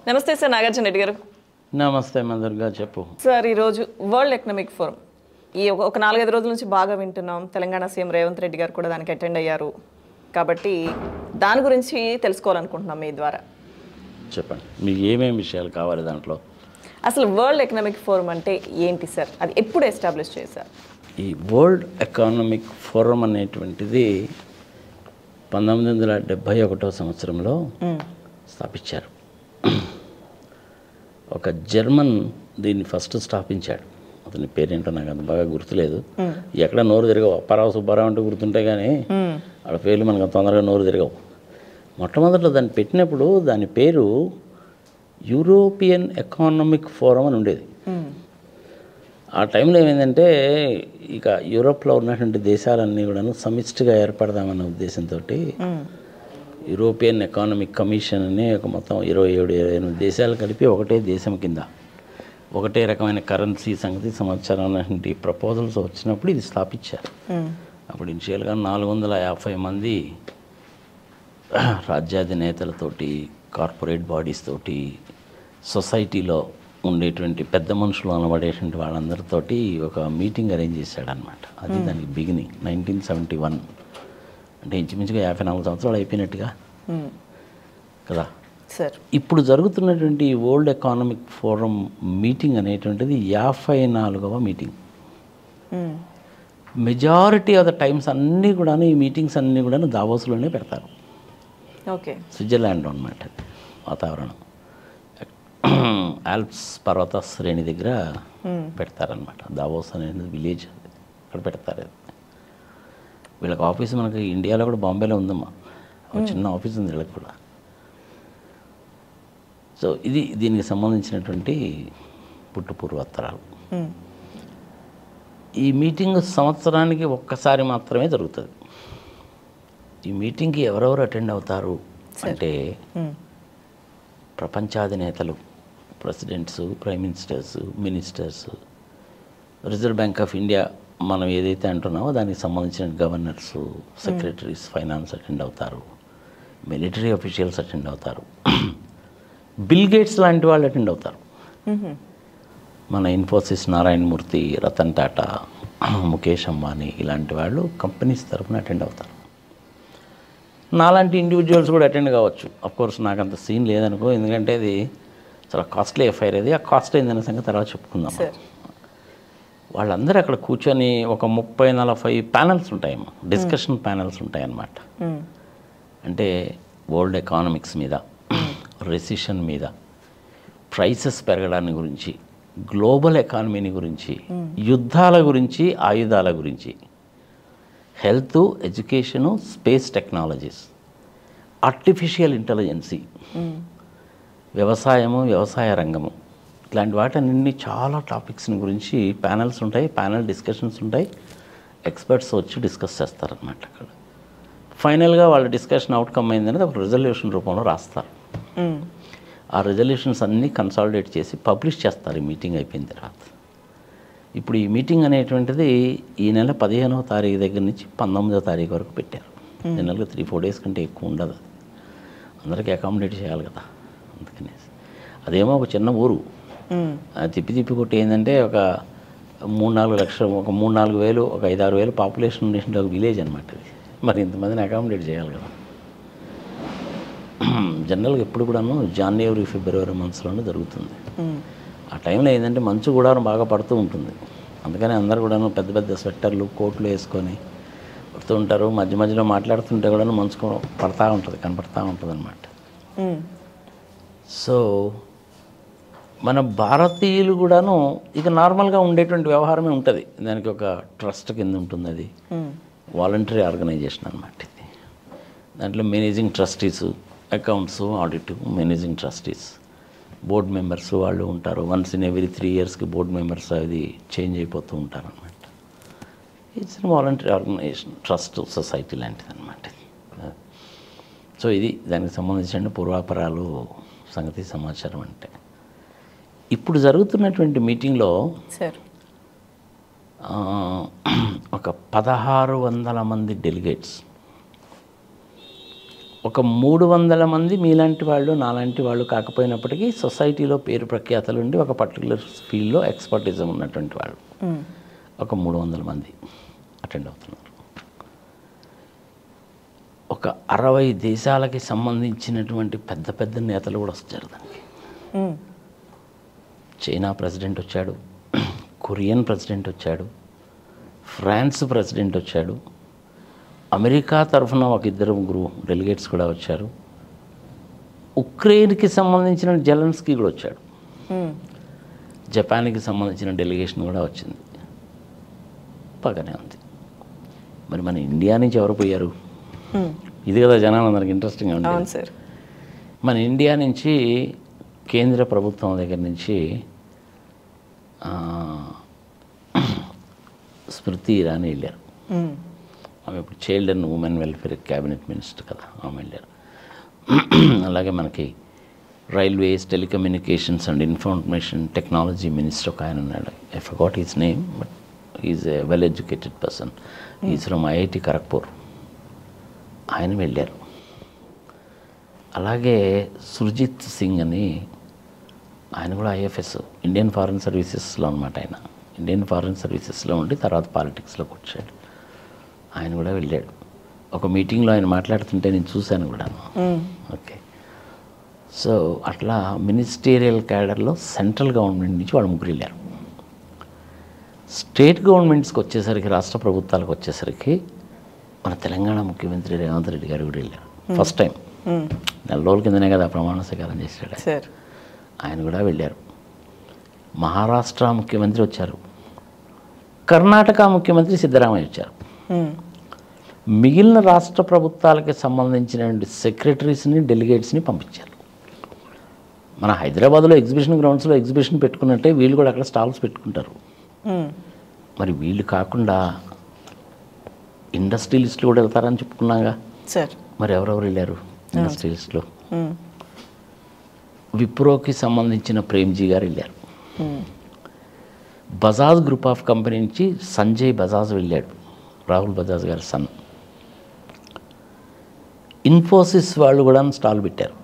నమస్తే సార్, నాగార్జున రెడ్డి గారు. నమస్తే మధుర్గా, చెప్పు సార్. ఈరోజు వరల్డ్ ఎకనామిక్ ఫోరం ఒక 4-5 రోజుల నుంచి బాగా వింటున్నాం. తెలంగాణ సీఎం రేవంత్ రెడ్డి గారు కూడా దానికి అటెండ్ అయ్యారు. కాబట్టి దాని గురించి తెలుసుకోవాలనుకుంటున్నాం మీ ద్వారా. చెప్పండి, మీకు ఏమేమి విషయాలు కావాలి దాంట్లో? అసలు వరల్డ్ ఎకనామిక్ ఫోరం అంటే ఏంటి సార్? అది ఎప్పుడు ఎస్టాబ్లిష్ చేశారు? ఈ వరల్డ్ ఎకనామిక్ ఫోరం అనేటువంటిది 1971 సంవత్సరంలో స్థాపించారు. ఒక జర్మన్ దీన్ని ఫస్ట్ స్థాపించాడు. అతని పేరేంటో నాకు అంత బాగా గుర్తులేదు. ఎక్కడ నోరు తిరగవు. అప్పారావు సుబ్బారావు అంటూ గుర్తుంటే కానీ వాళ్ళ పేర్లు మనకు తొందరగా నోరు తిరగవు. మొట్టమొదట్లో దాన్ని పెట్టినప్పుడు దాని పేరు యూరోపియన్ ఎకనామిక్ ఫోరం అని ఉండేది. ఆ టైంలో ఏమైందంటే ఇక యూరోప్లో ఉన్నటువంటి దేశాలన్నీ కూడాను సమిష్టిగా ఏర్పడదామన్న ఉద్దేశంతో యూరోపియన్ ఎకనామిక్ కమిషన్ అని ఒక మొత్తం 27-28 దేశాలు కలిపి ఒకటే దేశం కింద ఒకటే రకమైన కరెన్సీ సంగతి సంవత్సరం అనేటువంటి ప్రపోజల్స్ వచ్చినప్పుడు ఇది స్థాపించారు. అప్పుడు ఇనిషియల్గా 450 మంది రాజ్యాధినేతలతోటి, కార్పొరేట్ బాడీస్ తోటి, సొసైటీలో ఉండేటువంటి పెద్ద మనుషులు అనబడేటువంటి వాళ్ళందరితోటి ఒక మీటింగ్ అరేంజ్ చేశాడనమాట. అది దానికి బిగినింగ్ 1971. అంటే ఇంచుమించుగా 54 సంవత్సరాలు అయిపోయినట్టుగా కదా సార్. ఇప్పుడు జరుగుతున్నటువంటి వరల్డ్ ఎకనామిక్ ఫోరం మీటింగ్ అనేటువంటిది 54వ meeting. Majority of the times అన్నీ కూడాను ఈ మీటింగ్స్ అన్నీ కూడాను దావోస్లోనే పెడతారు. ఓకే. స్విట్జర్లాండ్లో అనమాట వాతావరణం. ఆల్ప్స్ పర్వత శ్రేణి దగ్గర పెడతారనమాట. దావోస్ అనేది విలేజ్, అక్కడ పెడతారు. వీళ్ళకి ఆఫీస్ మనకి ఇండియాలో కూడా బాంబేలో ఉందమ్మా. ఒక చిన్న ఆఫీస్ ఉంది వీళ్ళకి కూడా. సో ఇది దీనికి సంబంధించినటువంటి పుట్టుపూర్వోత్తరాలు. ఈ మీటింగ్ సంవత్సరానికి ఒక్కసారి మాత్రమే జరుగుతుంది. ఈ మీటింగ్కి ఎవరెవరు అటెండ్ అవుతారు అంటే ప్రపంచాధినేతలు, presidents, prime ministers, ministers, reserve bank of India మనం ఏదైతే అంటున్నామో దానికి సంబంధించిన గవర్నర్స్, సెక్రటరీస్, ఫైనాన్స్ అటెండ్ అవుతారు. మిలిటరీ అఫీషియల్స్ అటెండ్ అవుతారు. బిల్ గేట్స్ లాంటి వాళ్ళు అటెండ్ అవుతారు. మన ఇన్ఫోసిస్ నారాయణ మూర్తి, రతన్ టాటా, ముఖేష్ అంబానీ ఇలాంటి వాళ్ళు కంపెనీస్ తరఫున అటెండ్ అవుతారు. నాలాంటి ఇండివిజువల్స్ కూడా అటెండ్ కావచ్చు. అఫ్కోర్స్ నాకు అంత సీన్ లేదనుకో, ఎందుకంటే అది చాలా కాస్ట్లీ ఎఫైర్. అది ఆ కాస్ట్ అయిందనే సంగతి తర్వాత చెప్పుకుందాం. వాళ్ళందరూ అక్కడ కూర్చొని ఒక 30-40 ప్యానల్స్ ఉంటాయమ్మా, డిస్కషన్ ప్యానల్స్ ఉంటాయన్నమాట. అంటే వరల్డ్ ఎకానమిక్స్ మీద, రెసిషన్ మీద, ప్రైసెస్ పెరగడాన్ని గురించి, గ్లోబల్ ఎకానమీని గురించి, యుద్ధాల గురించి, ఆయుధాల గురించి, health, education, space technologies, artificial intelligence, వ్యవసాయము, వ్యవసాయ రంగము, ఇట్లాంటి వాటన్నింటినీ చాలా టాపిక్స్ని గురించి ప్యానల్స్ ఉంటాయి, ప్యానల్ డిస్కషన్స్ ఉంటాయి. ఎక్స్పర్ట్స్ వచ్చి డిస్కస్ చేస్తారనమాట. అక్కడ ఫైనల్గా వాళ్ళ డిస్కషన్ అవుట్కమ్ అయిందనేది ఒక రిజల్యూషన్ రూపంలో రాస్తారు. ఆ రిజల్యూషన్స్ అన్నీ కన్సాలిడేట్ చేసి పబ్లిష్ చేస్తారు ఈ మీటింగ్ అయిపోయిన తర్వాత. ఇప్పుడు ఈ మీటింగ్ అనేటువంటిది ఈ నెల 15వ తారీఖు దగ్గర నుంచి 19వ తారీఖు వరకు పెట్టారు. జనరల్గా 3-4 డేస్ కంటే ఎక్కువ ఉండదు. అది అందరికీ అకామిడేట్ చేయాలి కదా, అందుకనేసి. అదేమో ఒక చిన్న ఊరు, తిప్పి కొట్టి ఏంటంటే ఒక 3-4 లక్షలు, ఒక 3-4 వేలు, ఒక 5-6 వేలు పాపులేషన్ ఉండేటువంటి ఒక విలేజ్ అనమాట ఇది. మరి ఇంతమందిని అకామిడేట్ చేయాలి కదా. జనరల్గా ఎప్పుడు కూడాను జనవరి, ఫిబ్రవరి మంత్స్లోనే జరుగుతుంది. ఆ టైంలో ఏంటంటే మంచు కూడా బాగా పడుతూ ఉంటుంది. అందుకని అందరు కూడాను పెద్ద పెద్ద స్వెట్టర్లు, కోట్లు వేసుకొని పడుతూ ఉంటారు. మధ్య మధ్యలో మాట్లాడుతుంటే కూడా మంచు పడతా ఉంటుంది, కనపడతా ఉంటుంది అనమాట. సో మన భారతీయులు కూడాను ఇక నార్మల్గా ఉండేటువంటి వ్యవహారమే ఉంటుంది. దానికి ఒక ట్రస్ట్ కింద ఉంటుంది. అది వాలంటరీ ఆర్గనైజేషన్ అనమాట. ఇది దాంట్లో managing trustees, accounts, audit, managing trustees, board members వాళ్ళు ఉంటారు. వన్స్ ఇన్ ఎవ్రీ 3 ఇయర్స్కి బోర్డ్ మెంబర్స్ అది చేంజ్ అయిపోతూ ఉంటారు అనమాట. It's voluntary organisation, trust society లాంటిది అనమాట. సో ఇది దానికి సంబంధించిన పూర్వాపరాలు, సంగతి సమాచారం. అంటే ఇప్పుడు జరుగుతున్నటువంటి మీటింగ్లో ఒక 1600 మంది డెలిగేట్స్ ఒక 300 మంది మీలాంటి వాళ్ళు నాలాంటి వాళ్ళు కాకపోయినప్పటికీ సొసైటీలో పేరు ప్రఖ్యాతలు ఉండి ఒక పర్టికులర్ ఫీల్డ్లో ఎక్స్పర్టిజం ఉన్నటువంటి వాళ్ళు ఒక 300 మంది అటెండ్ అవుతున్నారు. ఒక 60 దేశాలకి సంబంధించినటువంటి పెద్ద పెద్ద నేతలు కూడా వచ్చారు దానికి. చైనా ప్రెసిడెంట్ వచ్చాడు, కొరియన్ ప్రెసిడెంట్ వచ్చాడు, ఫ్రాన్స్ ప్రెసిడెంట్ వచ్చాడు, అమెరికా తరఫున ఒక 2-3 డెలిగేట్స్ కూడా వచ్చారు, ఉక్రెయిన్కి సంబంధించిన జెలెన్స్కీ కూడా వచ్చాడు, జపాన్కి సంబంధించిన డెలిగేషన్ కూడా వచ్చింది. బాగానే ఉంది. మరి మన ఇండియా నుంచి ఎవరు పోయారు? ఇది కదా జనాలందరికి ఇంట్రెస్టింగ్గా ఉంది. మన ఇండియా నుంచి కేంద్ర ప్రభుత్వం దగ్గర నుంచి స్మృతి ఇరానీ వెళ్ళారు. ఆమె ఇప్పుడు child and women welfare cabinet minister కదా, ఆమె వెళ్ళారు. అలాగే మనకి railways, telecommunications and information technology minister ఒక ఆయన ఉన్నాడు. I forgot his name, but is a well educated person. Is from IIT Kharagpur. ఆయన వెళ్ళారు. అలాగే సుర్జిత్ సింగ్ అని ఆయన కూడా ఐఎఫ్ఎస్, ఇండియన్ ఫారెన్ సర్వీసెస్లో అనమాట. ఆయన ఇండియన్ ఫారెన్ సర్వీసెస్లో ఉండి తర్వాత పాలిటిక్స్లోకి వచ్చాడు. ఆయన కూడా వెళ్ళాడు. ఒక మీటింగ్లో ఆయన మాట్లాడుతుంటే నేను చూశాను కూడా. ఓకే, సో అట్లా మినిస్టీరియల్ క్యాడర్లో సెంట్రల్ గవర్నమెంట్ నుంచి వాళ్ళు 3 వెళ్ళారు. స్టేట్ గవర్నమెంట్స్కి వచ్చేసరికి, రాష్ట్ర ప్రభుత్వాలకు వచ్చేసరికి మన తెలంగాణ ముఖ్యమంత్రి రేవంత్ రెడ్డి గారు కూడా వెళ్ళారు. ఫస్ట్ టైం 4 రోజుల కిందనే కదా ప్రమాణ స్వీకారం చేశాడు. ఆయన కూడా వెళ్ళారు. మహారాష్ట్ర ముఖ్యమంత్రి వచ్చారు, కర్ణాటక ముఖ్యమంత్రి సిద్ధరామయ్య వచ్చారు. మిగిలిన రాష్ట్ర ప్రభుత్వాలకి సంబంధించిన సెక్రటరీస్ని, డెలిగేట్స్ని పంపించారు. మన హైదరాబాద్లో ఎగ్జిబిషన్ గ్రౌండ్స్లో ఎగ్జిబిషన్ పెట్టుకున్నట్టే వీళ్ళు కూడా అక్కడ స్టాల్స్ పెట్టుకుంటారు. మరి వీళ్ళు కాకుండా ఇండస్ట్రియలిస్టులు కూడా వెళ్తారని చెప్పుకున్నాగా. మరి ఎవరెవరు వెళ్ళారు ఇండస్ట్రియలిస్టులు? విప్రోకి సంబంధించిన ప్రేమ్జీ గారు వెళ్ళారు. బజాజ్ గ్రూప్ ఆఫ్ కంపెనీ నుంచి సంజయ్ బజాజ్ వెళ్ళాడు, రాహుల్ బజాజ్ గారి సన్. ఇన్ఫోసిస్ వాళ్ళు కూడా స్టాల్ పెట్టారు.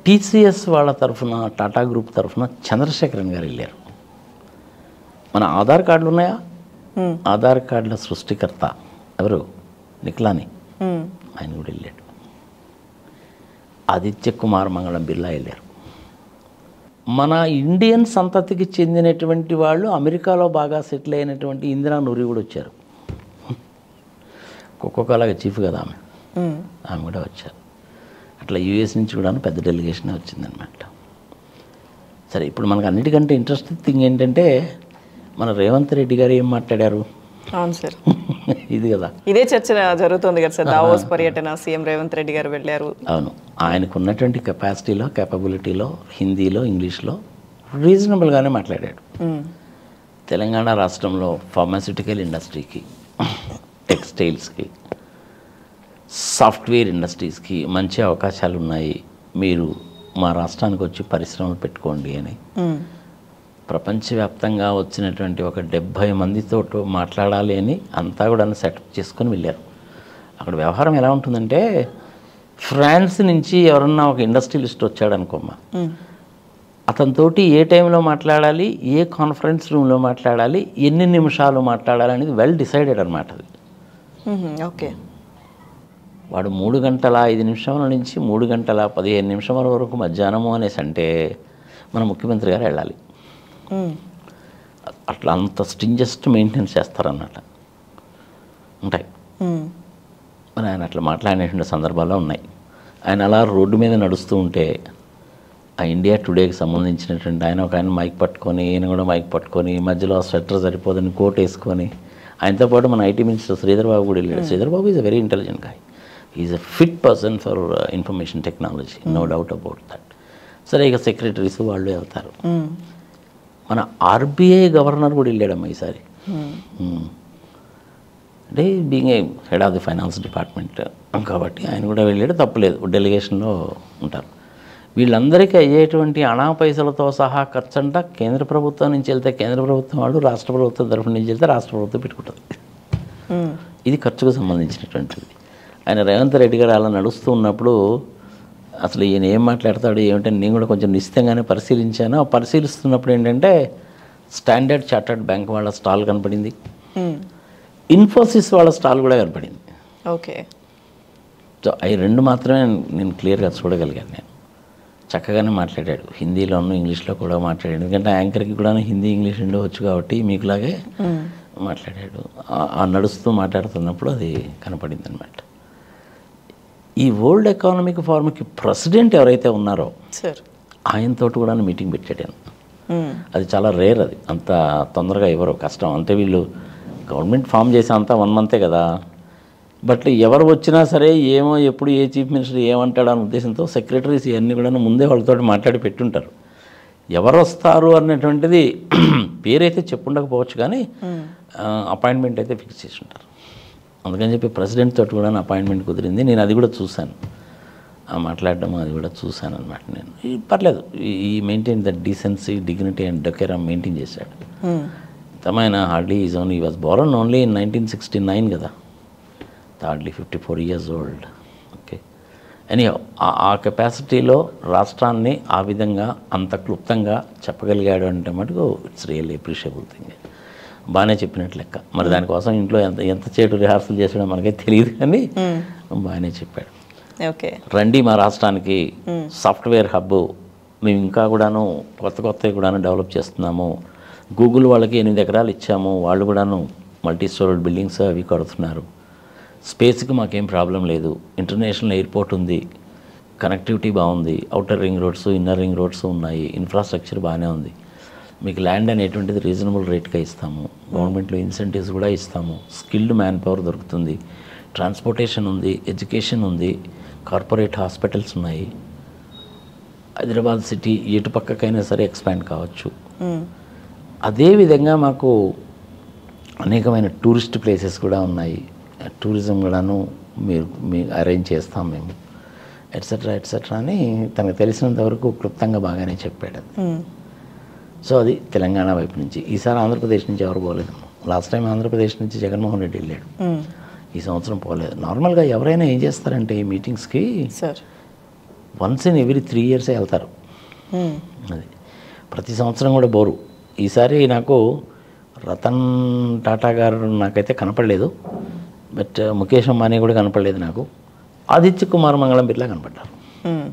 టీసీఎస్ వాళ్ళ తరఫున, టాటా గ్రూప్ తరఫున చంద్రశేఖరన్ గారు వెళ్ళారు. మన ఆధార్ కార్డులు ఉన్నాయా? ఆధార్ కార్డుల సృష్టికర్త ఎవరు? నిఖిలాని, ఆయన కూడా వెళ్ళాడు. ఆదిత్య కుమార్ మంగళం బిర్లా వెళ్ళారు. మన ఇండియన్ సంతతికి చెందినటువంటి వాళ్ళు అమెరికాలో బాగా సెటిల్ అయినటువంటి ఇందిరా నూరి కూడా వచ్చారు. కోకోకోలాగా చీఫ్ కదా ఆమె, ఆమె కూడా వచ్చారు. అట్లా యూఎస్ నుంచి కూడా పెద్ద డెలిగేషన్ వచ్చిందనమాట. సరే, ఇప్పుడు మనకు అన్నిటికంటే ఇంట్రెస్టింగ్ థింగ్ ఏంటంటే మన రేవంత్ రెడ్డి గారు ఏం మాట్లాడారు? అవును సార్, ఇది కదా, ఇదే చర్చ జరుగుతుంది కదా సార్. దావోస్ పర్యటన సీఎం రేవంత్ రెడ్డి గారు వెళ్ళారు. అవును, ఆయనకు ఉన్నటువంటి కెపాసిటీలో, కేపబిలిటీలో హిందీలో, ఇంగ్లీష్లో రీజనబుల్గానే మాట్లాడాడు. తెలంగాణ రాష్ట్రంలో ఫార్మాస్యూటికల్ ఇండస్ట్రీకి, టెక్స్టైల్స్కి, సాఫ్ట్వేర్ ఇండస్ట్రీస్కి మంచి అవకాశాలు ఉన్నాయి, మీరు మా రాష్ట్రానికి వచ్చి పరిశ్రమలు పెట్టుకోండి అని ప్రపంచవ్యాప్తంగా వచ్చినటువంటి ఒక 70 మందితో మాట్లాడాలి అని అంతా కూడా సెటప్ చేసుకొని వెళ్ళారు. అక్కడ వ్యవహారం ఎలా ఉంటుందంటే, ఫ్రాన్స్ నుంచి ఎవరన్నా ఒక ఇండస్ట్రియలిస్ట్ వచ్చాడనుకోమ్మా, అతనితోటి ఏ టైంలో మాట్లాడాలి, ఏ కాన్ఫరెన్స్ రూమ్లో మాట్లాడాలి, ఎన్ని నిమిషాలు మాట్లాడాలి అనేది వెల్ డిసైడెడ్ అనమాట. అది ఓకే, వాడు 3 గంటల 5 నిమిషాల నుంచి 3 గంటల 15 నిమిషాల వరకు మధ్యాహ్నము అనేసి అంటే మన ముఖ్యమంత్రి గారు వెళ్ళాలి. అట్లా అంత స్ట్రింజెస్ట్ మెయింటెనెన్స్ చేస్తారన్నమాట, ఉంటాయి. మరి ఆయన అట్లా మాట్లాడినటువంటి సందర్భాలు ఉన్నాయి. ఆయన అలా రోడ్డు మీద నడుస్తూ ఉంటే ఆ ఇండియా టుడేకి సంబంధించినటువంటి ఆయన మైక్ పట్టుకొని, ఈయన కూడా మైక్ పట్టుకొని, మధ్యలో స్వెటర్ సరిపోదని కోట్ వేసుకొని, ఆయనతో పాటు మన ఐటీ మినిస్టర్ శ్రీధర్ బాబు కూడా వెళ్ళాడు. Sridhar Babu is a very intelligent guy, is a fit person for information technology, no doubt about that. సరే, ఇక సెక్రటరీస్ వాళ్ళు వెళ్తారు. మన ఆర్బీఐ గవర్నర్ కూడా వెళ్ళాడమ్మా ఈసారి. అంటే being a head of the finance department కాబట్టి ఆయన కూడా వెళ్ళాడు, తప్పులేదు, డెలిగేషన్లో ఉంటారు. వీళ్ళందరికీ అయ్యేటువంటి అనా పైసలతో సహా ఖర్చు అంట కేంద్ర ప్రభుత్వం నుంచి వెళ్తే కేంద్ర ప్రభుత్వం వాళ్ళు, రాష్ట్ర ప్రభుత్వం తరఫు నుంచి వెళ్తే రాష్ట్ర ప్రభుత్వం పెట్టుకుంటుంది. ఇది ఖర్చుకు సంబంధించినటువంటిది. ఆయన రేవంత్ రెడ్డి గారు అలా నడుస్తూ ఉన్నప్పుడు అసలు ఈయన ఏం మాట్లాడతాడు ఏమిటని నేను కూడా కొంచెం నిశ్చితంగానే పరిశీలించాను. పరిశీలిస్తున్నప్పుడు ఏంటంటే స్టాండర్డ్ చార్టర్డ్ బ్యాంక్ వాళ్ళ స్టాల్ కనపడింది, ఇన్ఫోసిస్ వాళ్ళ స్టాల్ కూడా కనపడింది. ఓకే. సో అవి రెండు మాత్రమే నేను క్లియర్గా చూడగలిగాను. నేను చక్కగానే మాట్లాడాడు, హిందీలోనూ ఇంగ్లీష్లో కూడా మాట్లాడాడు. ఎందుకంటే యాంకర్కి కూడా హిందీ ఇంగ్లీష్ రెండో వచ్చు కాబట్టి మీకులాగే మాట్లాడాడు. ఆ నడుస్తూ మాట్లాడుతున్నప్పుడు అది కనపడింది అనమాట. ఈ వరల్డ్ ఎకనామిక్ ఫోరంకి ప్రెసిడెంట్ ఎవరైతే ఉన్నారో సార్ ఆయనతో కూడా మీటింగ్ పెట్టాడు. అది చాలా రేర్, అది అంత తొందరగా ఎవరో కష్టం. అంటే వీళ్ళు గవర్నమెంట్ ఫామ్ చేసే అంతా 1 మంతే కదా. బట్ ఎవరు వచ్చినా సరే ఏమో ఎప్పుడు ఏ చీఫ్ మినిస్టర్ ఏమంటాడు అనే ఉద్దేశంతో సెక్రటరీస్ ఇవన్నీ కూడా ముందే వాళ్ళతో మాట్లాడి పెట్టుంటారు. ఎవరు వస్తారు అనేటువంటిది పేరైతే చెప్పుండకపోవచ్చు కానీ అపాయింట్మెంట్ అయితే ఫిక్స్ చేసి ఉంటారు. అందుకని చెప్పి ప్రెసిడెంట్ తోటి కూడా అపాయింట్మెంట్ కుదిరింది. నేను అది కూడా చూశాను, మాట్లాడడం అది కూడా చూశాను అనమాట. నేను పర్లేదు, ఈ maintain the decency, dignity and decorum maintain చేశాడు. తమైన hardly is only was born only in 1969 కదా, హార్డ్లీ 54 years old. ఓకే. అని ఆ కెపాసిటీలో రాష్ట్రాన్ని ఆ విధంగా అంత క్లుప్తంగా చెప్పగలిగాడు అంటే మటుకు ఇట్స్ రియల్లీ అప్రిషియబుల్ థింగ్. బాగానే చెప్పినట్టు లెక్క. మరి దానికోసం ఇంట్లో ఎంత చేటు రిహార్సల్ చేసాడో మనకే తెలియదు కానీ బాగానే చెప్పాడు. ఓకే. రండి మా రాష్ట్రానికి సాఫ్ట్వేర్ హబ్, మేము ఇంకా కూడాను కొత్తవి కూడాను డెవలప్ చేస్తున్నాము. గూగుల్ వాళ్ళకి 8 ఎకరాలు ఇచ్చాము, వాళ్ళు కూడాను మల్టీ స్టోరీడ్ బిల్డింగ్స్ అవి కడుతున్నారు. స్పేస్కి మాకేం ప్రాబ్లం లేదు, ఇంటర్నేషనల్ ఎయిర్పోర్ట్ ఉంది, కనెక్టివిటీ బాగుంది, outer ring roads inner ring roads ఉన్నాయి, ఇన్ఫ్రాస్ట్రక్చర్ బాగానే ఉంది. మీకు ల్యాండ్ అనేటువంటిది రీజనబుల్ రేట్గా ఇస్తాము, గవర్నమెంట్లో ఇన్సెంటివ్స్ కూడా ఇస్తాము, స్కిల్డ్ మ్యాన్ పవర్ దొరుకుతుంది, ట్రాన్స్పోర్టేషన్ ఉంది, ఎడ్యుకేషన్ ఉంది, కార్పొరేట్ హాస్పిటల్స్ ఉన్నాయి. హైదరాబాద్ సిటీ ఎటు పక్కకైనా సరే ఎక్స్పాండ్ కావచ్చు. అదేవిధంగా మాకు అనేకమైన టూరిస్ట్ ప్లేసెస్ కూడా ఉన్నాయి, టూరిజం కూడాను మీ అరేంజ్ చేస్తాం మేము, ఎట్సెట్రా అని తనకు తెలిసినంత వరకు క్లుప్తంగా బాగానే చెప్పాడు. సో అది తెలంగాణ వైపు నుంచి. ఈసారి ఆంధ్రప్రదేశ్ నుంచి ఎవరు పోలేదు. లాస్ట్ టైం ఆంధ్రప్రదేశ్ నుంచి జగన్మోహన్ రెడ్డి వెళ్ళాడు, ఈ సంవత్సరం పోలేదు. నార్మల్గా ఎవరైనా ఏం చేస్తారంటే ఈ మీటింగ్స్కి వన్స్ ఇన్ ఎవ్రీ 3 years వెళ్తారు. అది ప్రతి సంవత్సరం కూడా బోరు. ఈసారి నాకు రతన్ టాటా గారు నాకైతే కనపడలేదు, బట్ ముఖేష్ అంబానీ కూడా కనపడలేదు నాకు. ఆదిత్య కుమార్ మంగళం బిర్లా కనపడ్డారు,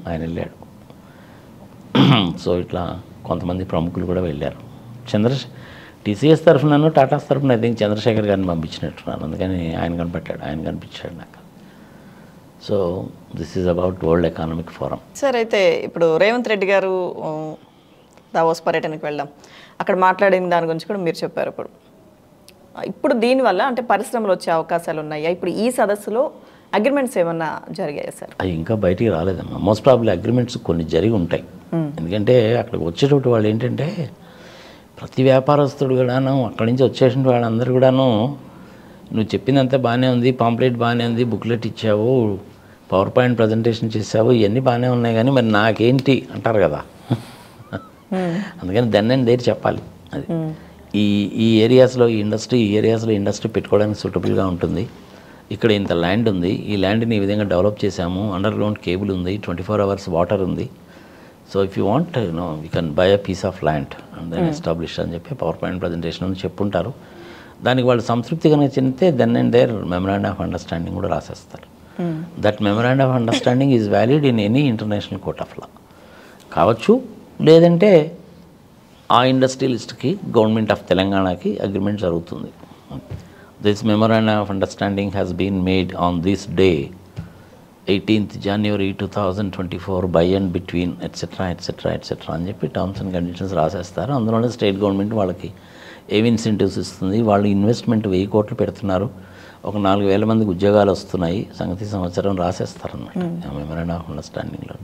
ఆయన వెళ్ళాడు. సో ఇట్లా కొంతమంది ప్రముఖులు కూడా వెళ్ళారు. టీసీఎస్ తరఫున టాటాస్ తరఫున ఐ థింక్ చంద్రశేఖర్ గారిని పంపించినట్టున్నాను, అందుకని ఆయన కనిపించాడు నాకు. So this is about world economic forum. Sir, అయితే ఇప్పుడు రేవంత్ రెడ్డి గారు దావోస్ పర్యటనకు వెళ్దాం, అక్కడ మాట్లాడిన దాని గురించి కూడా మీరు చెప్పారు. ఇప్పుడు దీనివల్ల అంటే పరిశ్రమలు వచ్చే అవకాశాలు ఉన్నాయా? ఇప్పుడు ఈ సదస్సులో అగ్రిమెంట్స్ ఏమన్నా జరిగాయా సార్? అవి ఇంకా బయటికి రాలేదమ్మా. మోస్ట్ ప్రాబ్లీ అగ్రిమెంట్స్ కొన్ని జరిగి ఉంటాయి. ఎందుకంటే అక్కడికి వచ్చేటప్పుడు వాళ్ళు ఏంటంటే ప్రతి వ్యాపారస్తుడు కూడాను అక్కడి నుంచి వచ్చేసిన వాళ్ళందరూ కూడాను నువ్వు చెప్పిందంతా బాగానే ఉంది, పాంప్లెట్ బాగానే ఉంది, బుక్లెట్ ఇచ్చావు, పవర్ పాయింట్ ప్రజెంటేషన్ చేసావు, ఇవన్నీ బాగానే ఉన్నాయి కానీ మరి నాకేంటి అంటారు కదా. అందుకని దెన్ అండ్ దేర్ చెప్పాలి. అది ఈ ఏరియాస్లో ఇండస్ట్రీ పెట్టుకోవడానికి సూటబుల్గా ఉంటుంది. ఇక్కడ ఇంత ల్యాండ్ ఉంది, ఈ ల్యాండ్ని ఈ విధంగా డెవలప్ చేశాము, అండర్ గ్రౌండ్ కేబుల్ ఉంది, 24 hours వాటర్ ఉంది. So if you want you can buy a piece of land and then establish అని చెప్పి పవర్ పాయింట్ ప్రజెంటేషన్ అని చెప్పుంటారు. దానికి వాళ్ళు సంతృప్తి కనుక చెందితే then and there memorandum of understanding కూడా రాసేస్తారు. That memorandum of understanding is valid in any international court of law కావచ్చు, లేదంటే ఆ ఇండస్ట్రియలిస్ట్కి గవర్నమెంట్ ఆఫ్ తెలంగాణకి అగ్రిమెంట్ జరుగుతుంది. This memorandum of understanding has been made on this day 18th January 2024 by and between etcetera అని చెప్పి terms and conditions రాసేస్తారు. అందులోనే state government వాళ్ళకి ఏవి ఇన్సెంటివ్స్ ఇస్తుంది, వాళ్ళు ఇన్వెస్ట్మెంట్ 1000 కోట్లు పెడుతున్నారు, ఒక 4000 మందికి ఉద్యోగాలు వస్తున్నాయి, సంవత్సరం రాసేస్తారన్నమాట మెమరాండం ఆఫ్ అండర్స్టాండింగ్లో.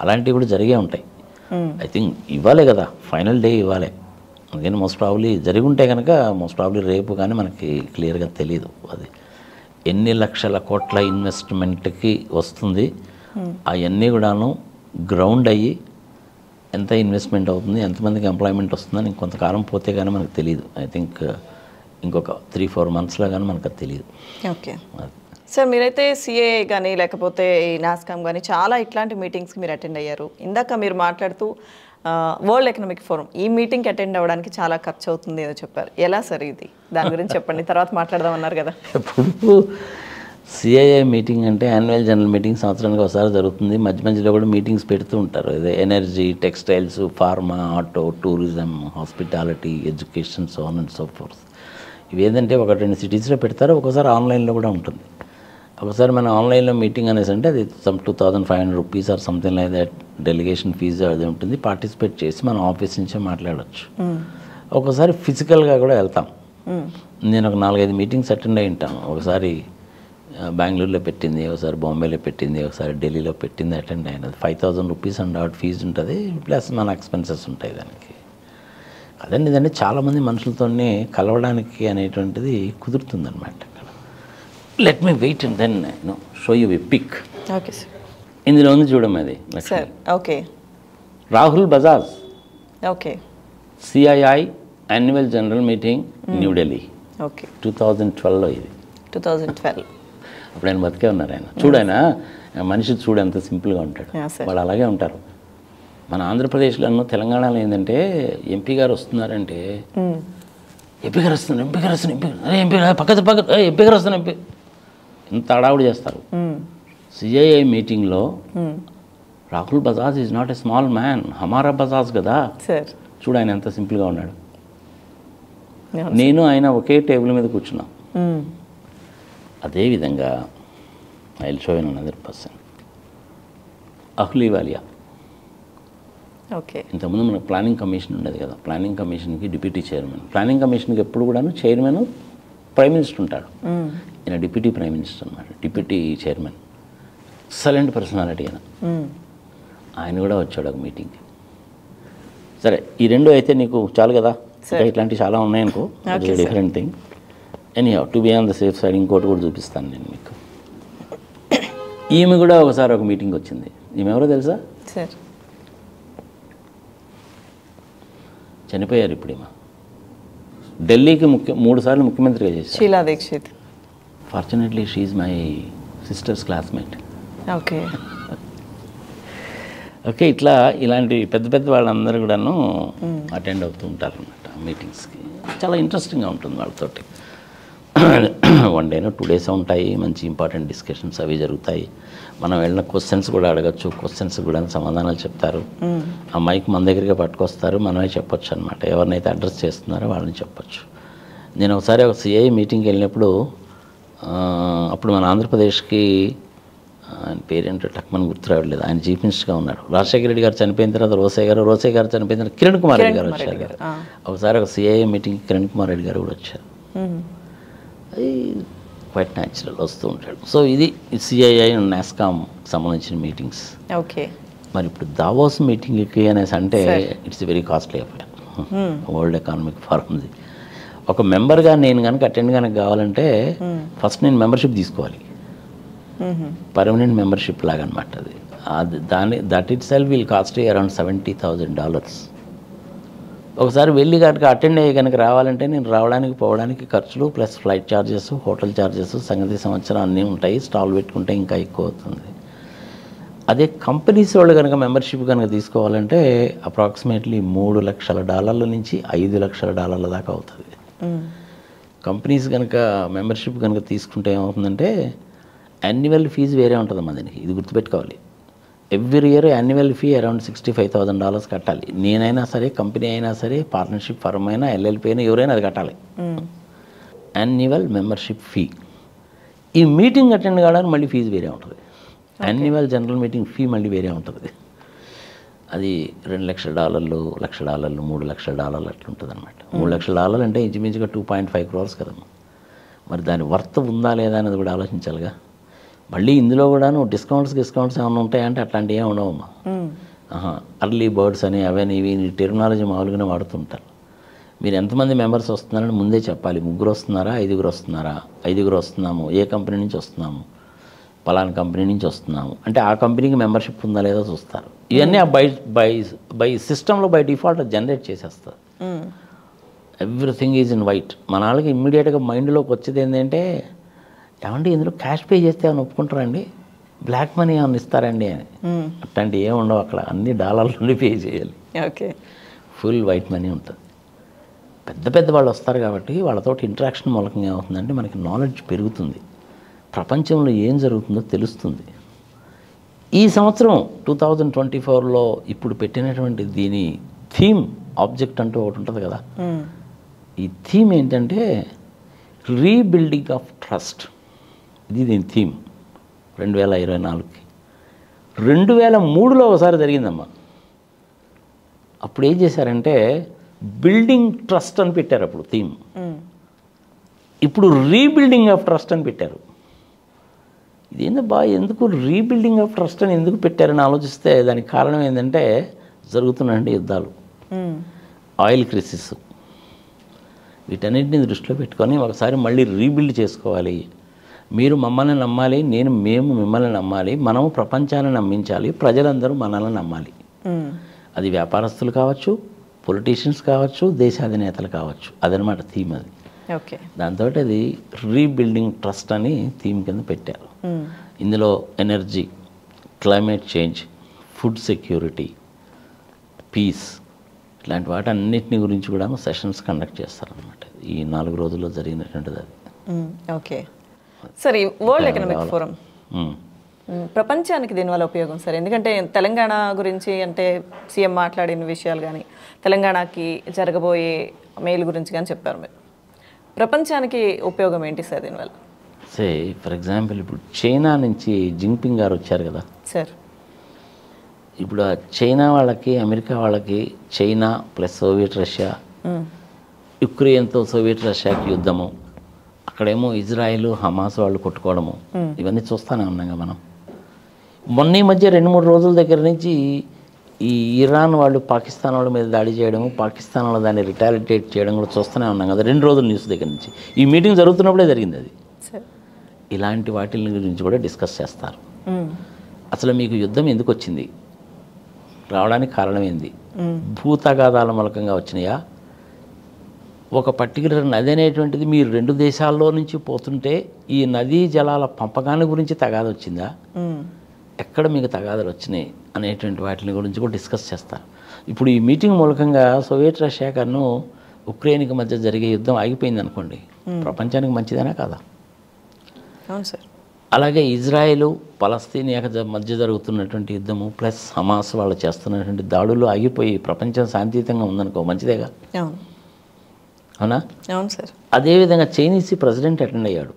అలాంటివి కూడా జరిగే ఉంటాయి. ఐ థింక్ ఇవ్వాలే కదా, ఫైనల్ డే ఇవ్వాలే. అందుకని మోస్ట్ ప్రాబ్లీ జరిగి ఉంటే కనుక మోస్ట్ ప్రాబ్లీ రేపు కానీ మనకి క్లియర్గా తెలియదు అది ఎన్ని లక్షల కోట్ల ఇన్వెస్ట్మెంట్కి వస్తుంది, అవన్నీ కూడాను గ్రౌండ్ అయ్యి ఎంత ఇన్వెస్ట్మెంట్ అవుతుంది, ఎంతమందికి ఎంప్లాయ్మెంట్ వస్తుందని కొంతకాలం పోతే కానీ మనకు తెలియదు. ఐ థింక్ ఇంకొక 3-4 monthsలో కానీ మనకు అది తెలియదు. ఓకే. సార్ మీరైతే సిఏఏ కానీ లేకపోతే ఈ నాస్కామ్ కానీ చాలా ఇట్లాంటి మీటింగ్స్కి మీరు అటెండ్ అయ్యారు. ఇందాక మీరు మాట్లాడుతూ వరల్డ్ ఎకనామిక్ ఫోరం ఈ మీటింగ్కి అటెండ్ అవ్వడానికి చాలా ఖర్చు అవుతుంది ఏదో చెప్పారు. ఎలా సార్ ఇది? దాని గురించి చెప్పండి, తర్వాత మాట్లాడదాం అన్నారు కదా. ఇప్పుడు సిఐఏ మీటింగ్ అంటే యాన్యువల్ జనరల్ మీటింగ్ సంవత్సరానికి ఒకసారి జరుగుతుంది. మధ్య మధ్యలో కూడా మీటింగ్స్ పెడుతూ ఉంటారు. అదే energy, textiles, pharma, auto, tourism, hospitality, education, so on and so fourth. ఇవి ఏంటంటే 1-2 సిటీస్లో పెడతారు. ఒకసారి ఆన్లైన్లో కూడా ఉంటుంది. ఒకసారి మన ఆన్లైన్లో మీటింగ్ అనేసి అంటే అది some 2500 rupees or something like that delegation fee అది ఉంటుంది. పార్టిసిపేట్ చేసి మనం ఆఫీస్ నుంచే మాట్లాడవచ్చు. ఒకసారి ఫిజికల్గా కూడా వెళ్తాం. నేను ఒక 4-5 మీటింగ్స్ అటెండ్ అయి ఉంటాను. ఒకసారి బెంగళూరులో పెట్టింది, ఒకసారి బాంబేలో పెట్టింది, ఒకసారి ఢిల్లీలో పెట్టింది, అటెండ్ అయినది. 5000 రూపీస్ అండ్ అవుట్ ఫీజు ఉంటుంది, ప్లస్ మన ఎక్స్పెన్సెస్ ఉంటాయి దానికి. అదండి, ఇదంటే చాలామంది మనుషులతోనే కలవడానికి అనేటువంటిది కుదురుతుందన్నమాట. Let me wait and then show you a pic. Okay sir. ఇందులో ఉంది చూడమ్మా అది sir. Okay. Rahul Bajaj, okay. CII annual general meeting New Delhi. Okay. 2012లో ఇది. 2012. అప్పుడు ఆయన బతికే ఉన్నారు. ఆయన చూడైనా మనిషి చూడు ఎంత సింపుల్గా ఉంటాడు. వాళ్ళు అలాగే ఉంటారు. మన ఆంధ్రప్రదేశ్లోనూ తెలంగాణలో ఏంటంటే ఎంపీ గారు వస్తున్నారంటే ఎంపీ గారు వస్తున్నారు, ఎంపీ గారు వస్తున్నారు, ఎంపీ పక్కన ఎంపీ గారు వస్తున్నారు, ఎంపీ ఎంత అడావుడు చేస్తారు. సిఐఐ మీటింగ్లో Rahul Bajaj is not a small man, హమారా బజాజ్ కదా. చూడు ఆయన ఎంత సింపుల్గా ఉన్నాడు. నేను ఆయన ఒకే టేబుల్ మీద కూర్చున్నాం. అదేవిధంగా I will show you another person, Ahluwalia. Okay. ఇంతకుముందు మనకు ప్లానింగ్ కమిషన్ ఉండేది కదా. ప్లానింగ్ కమిషన్కి డిప్యూటీ చైర్మన్. ప్లానింగ్ కమిషన్కి ఎప్పుడు కూడాను చైర్మన్ ప్రైమ్ మినిస్టర్ ఉంటాడు. ఈయన డిప్యూటీ ప్రైమ్ మినిస్టర్ అన్నమాట, డిప్యూటీ చైర్మన్. ఎక్సలెంట్ పర్సనాలిటీ ఆయన. ఆయన కూడా వచ్చాడు ఒక మీటింగ్కి. సరే, ఈ రెండు అయితే నీకు చాలు కదా. ఇట్లాంటివి చాలా ఉన్నాయనుకో, different thing. Any to be on the safe side ఇంకోటి కూడా చూపిస్తాను నేను మీకు. ఈమె కూడా ఒకసారి ఒక మీటింగ్ వచ్చింది. ఈమె ఎవరో తెలుసా? చనిపోయారు ఇప్పుడు. ఈమె ఢిల్లీకి 3 సార్లు ముఖ్యమంత్రిగా చేశారు. Sheila Dikshit. Fortunately she is my sister's classmate. Okay. Okay. ఇలాంటి పెద్ద పెద్ద వాళ్ళందరూ కూడాను అటెండ్ అవుతూ ఉంటారు అన్నమాట మీటింగ్స్కి. చాలా ఇంట్రెస్టింగ్గా ఉంటుంది వాళ్ళతోటి. 1 డేనో 2 డేస్ ఉంటాయి. మంచి ఇంపార్టెంట్ డిస్కషన్స్ అవి జరుగుతాయి. మనం వెళ్ళిన క్వశ్చన్స్ కూడా అడగచ్చు. క్వశ్చన్స్ కూడా సమాధానాలు చెప్తారు. ఆ మైక్ మన దగ్గరికి పట్టుకొస్తారు, మనమే చెప్పొచ్చు అనమాట. ఎవరినైతే అడ్రస్ చేస్తున్నారో వాళ్ళని చెప్పొచ్చు. నేను ఒకసారి ఒక సిఐ మీటింగ్కి వెళ్ళినప్పుడు, అప్పుడు మన ఆంధ్రప్రదేశ్కి ఆయన పేరేంటో టక్మని గుర్తు రావట్లేదు, ఆయన చీఫ్ మినిస్టర్గా ఉన్నారు. రాజశేఖర రెడ్డి గారు చనిపోయిన తర్వాత రోసయ్య గారు చనిపోయిన తర్వాత కిరణ్ కుమార్ రెడ్డి గారు వచ్చారు. ఒకసారి ఒక సిఐ మీటింగ్ కిరణ్ కుమార్ రెడ్డి గారు కూడా వచ్చారు. అది క్వైట్ న్యాచురల్, వస్తూ ఉంటాడు. సో ఇది సిఐఐ అండ్ నాస్కామ్ సంబంధించిన మీటింగ్స్. ఓకే. మరి ఇప్పుడు దావోస్ మీటింగ్కి అనేసి అంటే it's very costly affair. World economic ఫోరంది. ఒక మెంబర్గా నేను కనుక అటెండ్ కనుక కావాలంటే ఫస్ట్ నేను మెంబర్షిప్ తీసుకోవాలి. పర్మనెంట్ మెంబర్షిప్ లాగా అనమాట అది. That it self will cost around $70,000. ఒకసారి వెళ్ళి కనుక అటెండ్ అయ్యి కనుక రావాలంటే నేను రావడానికి పోవడానికి ఖర్చులు plus flight charges, hotel charges, సంగతి సంవత్సరం అన్నీ ఉంటాయి. స్టాల్ పెట్టుకుంటే ఇంకా ఎక్కువ అవుతుంది. అదే కంపెనీస్ వాళ్ళు కనుక మెంబర్షిప్ కనుక తీసుకోవాలంటే అప్రాక్సిమేట్లీ $3,00,000 నుంచి $5,00,000 దాకా అవుతుంది. కంపెనీస్ కనుక మెంబర్షిప్ కనుక తీసుకుంటే ఏమవుతుందంటే యాన్యువల్ ఫీజు వేరే ఉంటుంది దీనికి. ఇది గుర్తుపెట్టుకోవాలి. Every year annual fee around $65,000 కట్టాలి. నేనైనా సరే, కంపెనీ అయినా సరే, పార్ట్నర్షిప్ ఫర్మ్ అయినా, ఎల్ఎల్పీ అయినా, ఎవరైనా అది కట్టాలి. Annual membership fee. ఈ మీటింగ్ అటెండ్ కావడానికి మళ్ళీ ఫీజు వేరే ఉంటుంది. యాన్యువల్ జనరల్ మీటింగ్ ఫీ మళ్ళీ వేరే ఉంటుంది. అది $2,00,000, $1,00,000, $3,00,000 అట్లా ఉంటుంది అనమాట. $3,00,000 అంటే ఇంచుమించుగా 2.5 crores కదమ్మా. మరి దాని వర్త్ ఉందా లేదా అనేది కూడా ఆలోచించాలిగా. మళ్ళీ ఇందులో కూడాను డిస్కౌంట్స్ ఏమైనా ఉంటాయంటే అట్లాంటివి ఏమి ఉండవమ్మా. అర్లీ బర్డ్స్ అని అవన్నీ ఇవి టెర్మినాలజీ మామూలుగానే వాడుతుంటారు. మీరు ఎంతమంది మెంబర్స్ వస్తున్నారని ముందే చెప్పాలి. 3 వస్తున్నారా, 5 వస్తున్నారా? 5 వస్తున్నాము. ఏ కంపెనీ నుంచి వస్తున్నాము? పలానా కంపెనీ నుంచి వస్తున్నాము అంటే ఆ కంపెనీకి మెంబర్షిప్ ఉందా లేదో చూస్తారు. ఇవన్నీ బై సిస్టంలో బై డిఫాల్ట్ జనరేట్ చేసేస్తారు. Everything is in white. మన వాళ్ళకి ఇమ్మీడియట్గా మైండ్లోకి వచ్చేది ఏంటంటే ఏమంటే ఇందులో క్యాష్ పే చేస్తే ఏమైనా ఒప్పుకుంటారండి, బ్లాక్ మనీ ఏమైనా ఇస్తారండి అని. అట్లాంటి ఏమి ఉండవు అక్కడ, అన్ని డాలర్లోనే పే చేయాలి. ఓకే. ఫుల్ వైట్ మనీ ఉంటుంది. పెద్ద పెద్ద వాళ్ళు వస్తారు కాబట్టి వాళ్ళతో ఇంటరాక్షన్ మూలకంగా ఏమవుతుందంటే మనకి నాలెడ్జ్ పెరుగుతుంది, ప్రపంచంలో ఏం జరుగుతుందో తెలుస్తుంది. ఈ సంవత్సరం 2024లో ఇప్పుడు పెట్టినటువంటి దీని థీమ్ ఆబ్జెక్ట్ అంటూ ఒకటి ఉంటుంది కదా, ఈ థీమ్ ఏంటంటే రీబిల్డింగ్ ఆఫ్ ట్రస్ట్. ఇది దీని థీమ్ 2024కి. 2003లో ఒకసారి జరిగిందమ్మా. అప్పుడు ఏం చేశారంటే బిల్డింగ్ ట్రస్ట్ అని పెట్టారు అప్పుడు థీమ్. ఇప్పుడు రీబిల్డింగ్ ఆఫ్ ట్రస్ట్ అని పెట్టారు. ఇదేందబ్బా, ఎందుకు రీబిల్డింగ్ ఆఫ్ ట్రస్ట్ అని ఎందుకు పెట్టారని ఆలోచిస్తే దానికి కారణం ఏంటంటే జరుగుతున్నాయండి యుద్ధాలు, ఆయిల్ క్రైసిస్, వీటన్నిటిని దృష్టిలో పెట్టుకొని ఒకసారి మళ్ళీ రీబిల్డ్ చేసుకోవాలి. మీరు మమ్మల్ని నమ్మాలి, మేము మిమ్మల్ని నమ్మాలి, మనము ప్రపంచాన్ని నమ్మించాలి, ప్రజలందరూ మనల్ని నమ్మాలి. అది వ్యాపారస్తులు కావచ్చు, పొలిటీషియన్స్ కావచ్చు, దేశాధినేతలు కావచ్చు. అదనమాట థీమ్ అది. ఓకే. దాంతో అది రీబిల్డింగ్ ట్రస్ట్ అని థీమ్ కింద పెట్టారు. ఇందులో energy, climate change, food security, peace, ఇట్లాంటి వాటి అన్నిటిని గురించి కూడా సెషన్స్ కండక్ట్ చేస్తారనమాట. ఈ 4 రోజుల్లో జరిగినటువంటిది అది. Okay sir. ఈ వరల్డ్ ఎకనామిక్ ఫోరం ప్రపంచానికి దీనివల్ల ఉపయోగం సార్, ఎందుకంటే తెలంగాణ గురించి అంటే సీఎం మాట్లాడిన విషయాలు కానీ, తెలంగాణకి జరగబోయే మేలు గురించి కానీ చెప్పారు. మీరు ప్రపంచానికి ఉపయోగం ఏంటి సార్ దీనివల్ల? ఫర్ ఎగ్జాంపుల్ ఇప్పుడు చైనా నుంచి జింగ్పింగ్ గారు వచ్చారు కదా సార్. ఇప్పుడు ఆ చైనా వాళ్ళకి, అమెరికా వాళ్ళకి, చైనా ప్లస్ సోవియట్ రష్యా, యుక్రెయిన్తో సోవియట్ రష్యాకి యుద్ధము, అక్కడేమో ఇజ్రాయిల్ హమాస్ వాళ్ళు కొట్టుకోవడము, ఇవన్నీ చూస్తూనే ఉన్నాం మనం. మొన్న ఈ మధ్య 2-3 రోజుల దగ్గర నుంచి ఈ ఇరాన్ వాళ్ళు పాకిస్తాన్ వాళ్ళ మీద దాడి చేయడము, పాకిస్తాన్ వాళ్ళు దాన్ని రిటాలిటేట్ చేయడం కూడా చూస్తూనే ఉన్నాం కదా 2 రోజుల న్యూస్ దగ్గర నుంచి. ఈ మీటింగ్ జరుగుతున్నప్పుడే జరిగింది అది. ఇలాంటి వాటి గురించి కూడా డిస్కస్ చేస్తారు. అసలు మీకు యుద్ధం ఎందుకు వచ్చింది, రావడానికి కారణం ఏంది, భూతగాదాల మూలకంగా వచ్చినాయా, ఒక పర్టికులర్ నది అనేటువంటిది మీరు 2 దేశాల్లో నుంచి పోతుంటే ఈ నదీ జలాల పంపకాన్ని గురించి తగాద వచ్చిందా, ఎక్కడ మీకు తగాదాలు వచ్చినాయి అనేటువంటి వాటిని గురించి కూడా డిస్కస్ చేస్తారు. ఇప్పుడు ఈ మీటింగ్ మూలకంగా సోవియట్ రష్యా కన్నా ఉక్రెయిన్కి మధ్య జరిగే యుద్ధం ఆగిపోయింది అనుకోండి, ప్రపంచానికి మంచిదేనా కాదా? అవును సార్. అలాగే ఇజ్రాయెల్ పలస్తీనియా మధ్య జరుగుతున్నటువంటి యుద్ధము ప్లస్ హమాస్ వాళ్ళు చేస్తున్నటువంటి దాడులు ఆగిపోయి ప్రపంచం శాంతియుతంగా ఉందనుకో, మంచిదేగా? అవునా? అవును సార్. అదేవిధంగా చైనీస్ ప్రెసిడెంట్ అటెండ్ అయ్యాడు.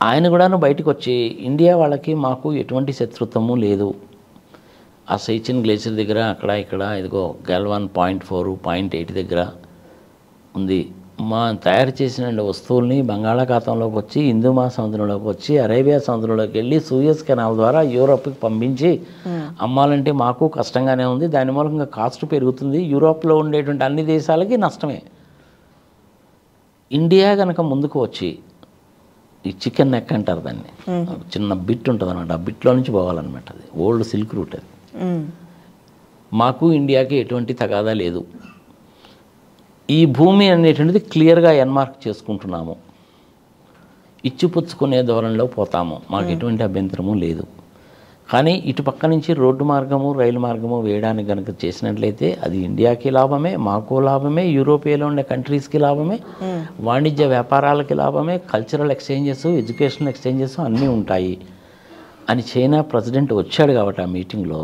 ఆయన కూడాను బయటకు వచ్చి ఇండియా వాళ్ళకి మాకు ఎటువంటి శత్రుత్వము లేదు, ఆ సైచిన్ గ్లేసియర్ దగ్గర అక్కడ ఇక్కడ ఇదిగో గల్వాన్ 0.4 0.8 దగ్గర ఉంది, మా తయారు చేసిన వస్తువుల్ని బంగాళాఖాతంలోకి వచ్చి, హిందూ మహాసముద్రంలోకి వచ్చి, అరేబియా సముద్రంలోకి వెళ్ళి సూయజ్ కెనాల్ ద్వారా యూరోప్కి పంపించి అమ్మాలంటే మాకు కష్టంగానే ఉంది, దాని మూలంగా కాస్ట్ పెరుగుతుంది, యూరోప్లో ఉండేటువంటి అన్ని దేశాలకి నష్టమే. ఇండియా కనుక ముందుకు వచ్చి ఈ చికెన్ నెక్ అంటారు దాన్ని, చిన్న బిట్ ఉంటుంది అనమాట, ఆ బిట్లో నుంచి పోవాలన్నమాట, అది ఓల్డ్ సిల్క్ రూట్ అది. మాకు ఇండియాకి ఎటువంటి తగాదా లేదు, ఈ భూమి అనేటువంటిది క్లియర్గా ఎన్మార్క్ చేసుకుంటున్నాము, ఇచ్చిపుచ్చుకునే ధోరణిలో పోతాము, మాకు ఎటువంటి అభ్యంతరము లేదు. కానీ ఇటు పక్క నుంచి రోడ్డు మార్గము, రైలు మార్గము వేయడానికి కనుక చేసినట్లయితే అది ఇండియాకి లాభమే, మాకు లాభమే, యూరోపియాలో ఉండే కంట్రీస్కి లాభమే, వాణిజ్య వ్యాపారాలకి లాభమే, కల్చరల్ ఎక్స్చేంజెస్, ఎడ్యుకేషనల్ ఎక్స్చేంజెస్ అన్నీ ఉంటాయి అని చైనా ప్రెసిడెంట్ వచ్చాడు కాబట్టి ఆ మీటింగ్లో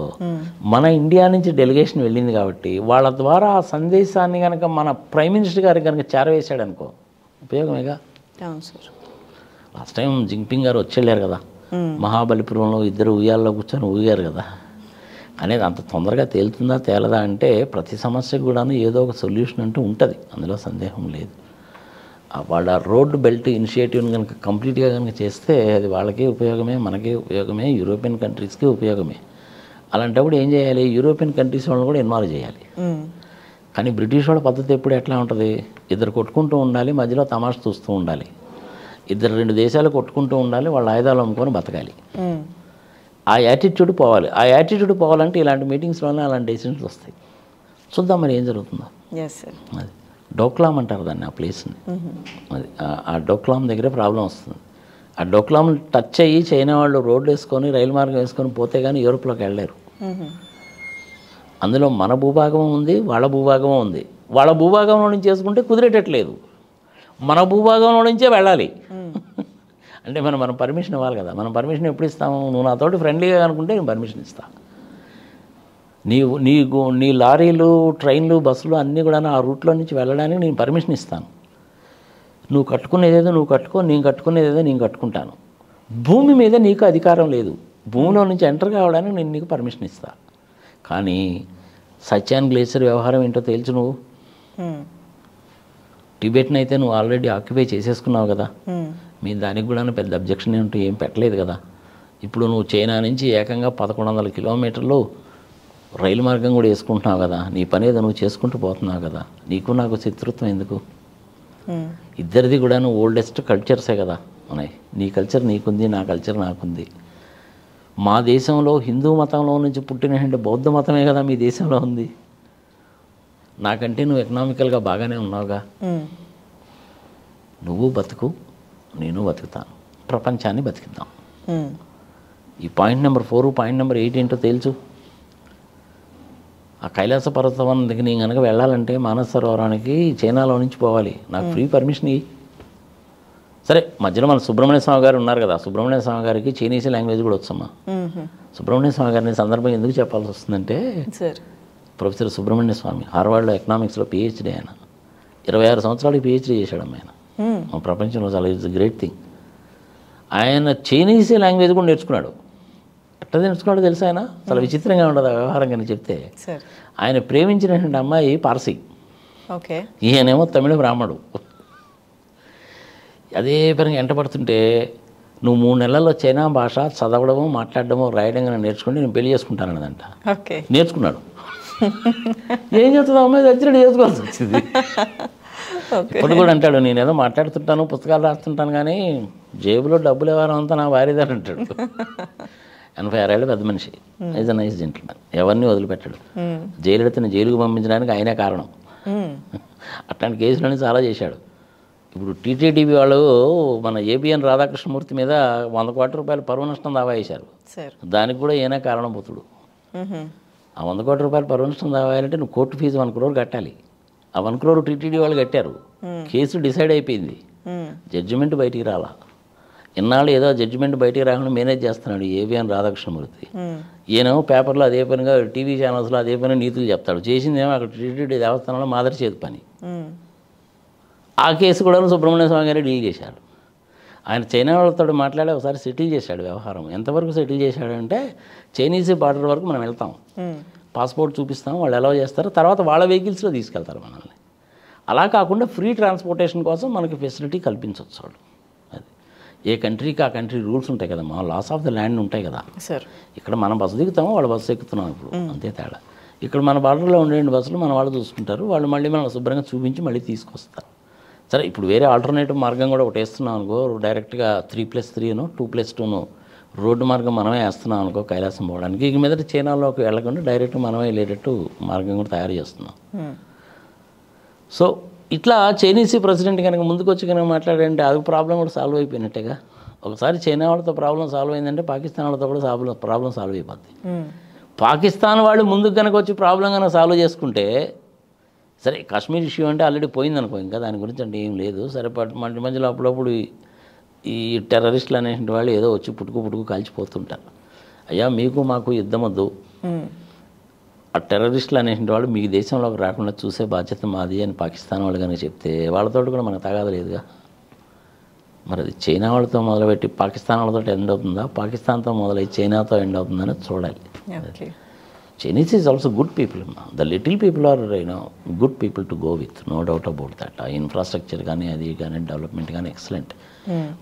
మన ఇండియా నుంచి డెలిగేషన్ వెళ్ళింది కాబట్టి వాళ్ళ ద్వారా ఆ సందేశాన్ని కనుక మన ప్రైమ్ మినిస్టర్ గారికి కనుక చేరవేశాడు అనుకో, ఉపయోగమేగా. లాస్ట్ టైం జింగ్పింగ్ గారు వచ్చి వెళ్ళారు కదా మహాబలిపురంలో, ఇద్దరు ఉయ్యాల్లో కూర్చొని ఊగారు కదా. అనేది అంత తొందరగా తేలుతుందా తేలదా అంటే ప్రతి సమస్యకు కూడా ఏదో ఒక సొల్యూషన్ అంటూ ఉంటుంది, అందులో సందేహం లేదు. వాళ్ళ రోడ్ బెల్ట్ ఇనిషియేటివ్ని కనుక కంప్లీట్గా కనుక చేస్తే అది వాళ్ళకి ఉపయోగమే, మనకి ఉపయోగమే, యూరోపియన్ కంట్రీస్కి ఉపయోగమే. అలాంటప్పుడు ఏం చేయాలి, యూరోపియన్ కంట్రీస్ వాళ్ళని కూడా ఇన్వాల్వ్ చేయాలి. కానీ బ్రిటిష్ వాళ్ళ పద్ధతి ఎప్పుడు ఎట్లా ఉంటుంది, ఇద్దరు కొట్టుకుంటూ ఉండాలి, మధ్యలో తమాషా చూస్తూ ఉండాలి, 2 దేశాలు కొట్టుకుంటూ ఉండాలి, వాళ్ళ ఆయుధాలు అమ్ముకొని బతకాలి. ఆ యాటిట్యూడ్ పోవాలి. ఆ యాటిట్యూడ్ పోవాలంటే ఇలాంటి మీటింగ్స్లోనే అలాంటి డెసిషన్స్ వస్తాయి. చూద్దాం మరి ఏం జరుగుతుందో. అది డోక్లాం అంటారు దాన్ని, ఆ ప్లేస్ని. అది ఆ డోక్లాం దగ్గర ప్రాబ్లం వస్తుంది. ఆ డోక్లాంని టచ్ అయ్యి చైనా వాళ్ళు రోడ్లు వేసుకొని రైలు మార్గం వేసుకొని పోతే కానీ యూరోప్లోకి వెళ్ళలేరు. అందులో మన భూభాగం ఉంది, వాళ్ళ భూభాగం ఉంది. వాళ్ళ భూభాగంలో నుంచి చేసుకుంటే కుదిరేటట్లేదు, మన భూభాగంలో నుంచే వెళ్ళాలి. అంటే మనం పర్మిషన్ ఇవ్వాలి కదా. మనం పర్మిషన్ ఎప్పుడు ఇస్తాము? నువ్వు నాతోటి ఫ్రెండ్లీగా అనుకుంటే నేను పర్మిషన్ ఇస్తాను. నీ లారీలు, ట్రైన్లు, బస్సులు అన్నీ కూడా ఆ రూట్లో నుంచి వెళ్ళడానికి నేను పర్మిషన్ ఇస్తాను. నువ్వు కట్టుకునేదేదో నువ్వు కట్టుకో, నేను కట్టుకునేదేదో నేను కట్టుకుంటాను. భూమి మీద నీకు అధికారం లేదు. భూమిలో నుంచి ఎంటర్ కావడానికి నేను నీకు పర్మిషన్ ఇస్తాను. కానీ సత్యాన్ గ్లేసియర్ వ్యవహారం ఏంటో తెలుసు నువ్వు. టిబెట్ని అయితే నువ్వు ఆల్రెడీ ఆక్యుపై చేసేసుకున్నావు కదా. మీరు దానికి కూడా పెద్ద అబ్జెక్షన్ ఏంటో ఏం పెట్టలేదు కదా. ఇప్పుడు నువ్వు చైనా నుంచి ఏకంగా 1100 కిలోమీటర్లు రైలు మార్గం కూడా వేసుకుంటున్నావు కదా. నీ పని ఏదో నువ్వు చేసుకుంటూ పోతున్నావు కదా. నీకు నాకు శత్రుత్వం ఎందుకు? ఇద్దరిది కూడా నువ్వు ఓల్డెస్ట్ కల్చర్సే కదా ఉన్నాయి. నీ కల్చర్ నీకుంది, నా కల్చర్ నాకుంది. మా దేశంలో హిందూ మతంలో నుంచి పుట్టిన బౌద్ధ మతమే కదా మీ దేశంలో ఉంది. నాకంటే నువ్వు ఎకనామికల్గా బాగానే ఉన్నావుగా. నువ్వు బతుకు, నేను బతుకుతాను, ప్రపంచాన్ని బతికిద్దాం. ఈ పాయింట్ నెంబర్ 4, పాయింట్ నెంబర్ 8 ఏంటో తెలుసు. ఆ కైలాస పర్వతం దగ్గర నేను కనుక వెళ్ళాలంటే మానస సరోవరానికి చైనాలో నుంచి పోవాలి. నాకు ఫ్రీ పర్మిషన్ ఇవ్వి. సరే, మధ్యలో మన సుబ్రహ్మణ్య స్వామి గారు ఉన్నారు కదా. సుబ్రహ్మణ్య స్వామి గారికి చైనీస్ లాంగ్వేజ్ కూడా వచ్చమ్మా. సుబ్రహ్మణ్య స్వామి గారిని సందర్భం ఎందుకు చెప్పాల్సి వస్తుందంటే, ప్రొఫెసర్ సుబ్రహ్మణ్య స్వామి హార్వర్డ్లో ఎకనామిక్స్లో PhD ఆయన 26 సంవత్సరాలు PhD చేశాడు ఆయన. మన ప్రపంచంలో చాలా ఇట్స్ గ్రేట్ థింగ్. ఆయన చైనీస్ లాంగ్వేజ్ కూడా నేర్చుకున్నాడు. ఎట్లా నేర్చుకున్నాడో తెలుసా? ఆయన చాలా విచిత్రంగా ఉండదు ఆ వ్యవహారం కానీ చెప్తే. ఆయన ప్రేమించినటువంటి అమ్మాయి పార్సీ, ఈయనేమో తమిళ బ్రాహ్మడు. అదే పరంగా ఎంటపడుతుంటే, నువ్వు 3 నెలల్లో చైనా భాష చదవడమో, మాట్లాడడమో, రాయడం నేర్చుకుంటే నేను పెళ్లి చేసుకుంటానన్నదంట. నేర్చుకున్నాడు. ఏం చేస్తుంది అమ్మాయి? వచ్చినట్టు చేసుకోవాల్సి వచ్చింది. ఇప్పుడు కూడా అంటాడు, నేను ఏదో మాట్లాడుతుంటాను, పుస్తకాలు రాస్తుంటాను, కానీ జేబులో డబ్బులు ఎవరు అంతా నా భార్యదారు అంటాడు. 86 ఏళ్ళ పెద్ద మనిషి. Is a nice gentlemen. ఎవరిని వదిలిపెట్టాడు. జైలుడితేనే జైలుకు పంపించడానికి ఆయనే కారణం. అట్లాంటి కేసులన్నీ చాలా చేశాడు. ఇప్పుడు TTDB వాళ్ళు మన ABN రాధాకృష్ణమూర్తి మీద 100 కోట్ల రూపాయలు పరువు నష్టం దావా వేశారు. దానికి కూడా ఈయన కారణభూతుడు. ఆ 100 కోట్ల రూపాయలు పరువు నష్టం దావా వేయాలంటే నువ్వు కోర్టు ఫీజు 1 crore కట్టాలి. ఆ 1 crore TTD వాళ్ళు కట్టారు. కేసు డిసైడ్ అయిపోయింది. జడ్జిమెంట్ బయటికి రాలా. ఇన్నాళ్ళు ఏదో జడ్జిమెంట్ బయటికి రాకుండా మేనేజ్ చేస్తున్నాడు ABN రాధాకృష్ణమూర్తి. ఈయనేమో పేపర్లో అదే పనిగా, టీవీ ఛానల్స్లో అదే పని నీతులు చెప్తాడు. చేసిందేమో అక్కడ TTD దేవస్థానంలో మాదరి చేతి పని. ఆ కేసు కూడా సుబ్రహ్మణ్య స్వామి గారు డీల్ చేశాడు. ఆయన చైనా వాళ్ళతో మాట్లాడి ఒకసారి సెటిల్ చేశాడు వ్యవహారం. ఎంతవరకు సెటిల్ చేశాడంటే, చైనీస్ బార్డర్ వరకు మనం వెళ్తాం, పాస్పోర్ట్ చూపిస్తాం, వాళ్ళు అలౌ చేస్తారు, తర్వాత వాళ్ళ వెహికల్స్లో తీసుకెళ్తారు మనల్ని. అలా కాకుండా ఫ్రీ ట్రాన్స్పోర్టేషన్ కోసం మనకి ఫెసిలిటీ కల్పించవచ్చు వాళ్ళు. అది ఏ కంట్రీకి ఆ కంట్రీ రూల్స్ ఉంటాయి కదా, మా లాస్ ఆఫ్ ద ల్యాండ్ ఉంటాయి కదా. ఇక్కడ మనం బస్సు దిగుతాము, వాళ్ళ బస్సు ఎక్కుతున్నాం ఇప్పుడు, అంతే తేడా. ఇక్కడ మన బార్డర్లో ఉండే బస్సులు మన వాళ్ళు చూసుకుంటారు, వాళ్ళు మళ్ళీ మనం శుభ్రంగా చూపించి మళ్ళీ తీసుకొస్తారు. సరే, ఇప్పుడు వేరే ఆల్టర్నేటివ్ మార్గం కూడా ఒకటి వేస్తున్నాం అనుకో, డైరెక్ట్గా 3+3 2+2 రోడ్డు మార్గం మనమే వేస్తున్నాం అనుకో కైలాసం పోవడానికి. ఇక మీద చైనాలోకి వెళ్ళకుండా డైరెక్ట్ మనమే వెళ్ళేటట్టు మార్గం కూడా తయారు చేస్తున్నాం. సో ఇట్లా చైనీస్ ప్రెసిడెంట్ కనుక ముందుకు వచ్చి కనుక మాట్లాడంటే అది ప్రాబ్లం కూడా సాల్వ్ అయిపోయినట్టేగా. ఒకసారి చైనా వాళ్ళతో ప్రాబ్లం సాల్వ్ అయిందంటే పాకిస్తాన్ వాళ్ళతో కూడా ప్రాబ్లం సాల్వ్ అయిపోద్ది. పాకిస్తాన్ వాళ్ళు ముందుకు కనుక వచ్చి ప్రాబ్లం కనుక సాల్వ్ చేసుకుంటే, సరే కాశ్మీర్ ఇష్యూ అంటే ఆల్రెడీ పోయిందనుకో, ఇంకా దాని గురించి అంటే ఏం లేదు. సరే, మధ్య మధ్యలో అప్పుడప్పుడు ఈ టెర్రరిస్టులు అనేటువంటి వాళ్ళు ఏదో వచ్చి పుట్టుకు కాల్చిపోతుంటారు. అయ్యా, మీకు మాకు యుద్ధం వద్దు, ఆ టెర్రరిస్టులు అనేటువంటి వాళ్ళు మీ దేశంలోకి రాకుండా చూసే బాధ్యత మాది అని పాకిస్తాన్ వాళ్ళు కనుక చెప్తే, వాళ్ళతో కూడా మనకు తగాద లేదుగా. మరి అది చైనా వాళ్ళతో మొదలుపెట్టి పాకిస్తాన్ వాళ్ళతో ఎండ్ అవుతుందా, పాకిస్తాన్తో మొదలై చైనాతో ఎండ్ అవుతుందని చూడాలి. Chinese is also good people. The little people are, good people to go with. No doubt about that. Infrastructure కానీ అది కానీ డెవలప్మెంట్ కానీ ఎక్సలెంట్.